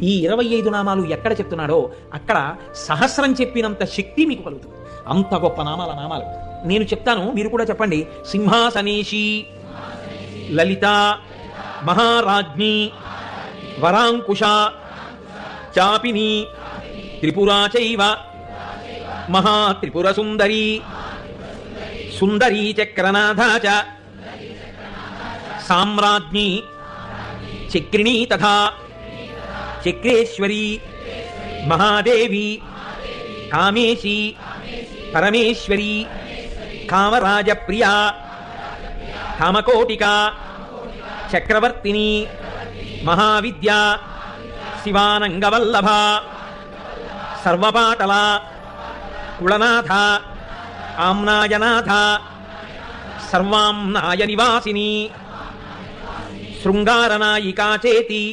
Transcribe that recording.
ఈ 25 నామాలు ఎక్కడ చెప్తున్నాడో అక్కడ సహస్రం చెప్పినంత శక్తి మీకు కలుగుతుంది. అంత గొప్ప నామాలు నేను చెప్తాను, మీరు కూడా చెప్పండి. సింహాసనేషి, లలిత, మహారాజ్ఞి, వరాంకుశ, చాపిని, త్రిపురా చైవ, మహాత్రిపుర సుందరి, సుందరీ చక్రనాథ చ, సామ్రాజ్ఞి, చక్రిణీ తథా చక్రేశ్వరి, మహాదేవి, కామేశి, పరమేశ్వరి, కామరాజప్రియా, కామకోటిక, చక్రవర్తిని, మహావిద్య, శివానంగవల్లభ, సర్వపాటల, కుళనాథ, ఆమ్నాయనాథ, సర్వాంనాయ నివాసిని, శృంగారనాయికా చేతి,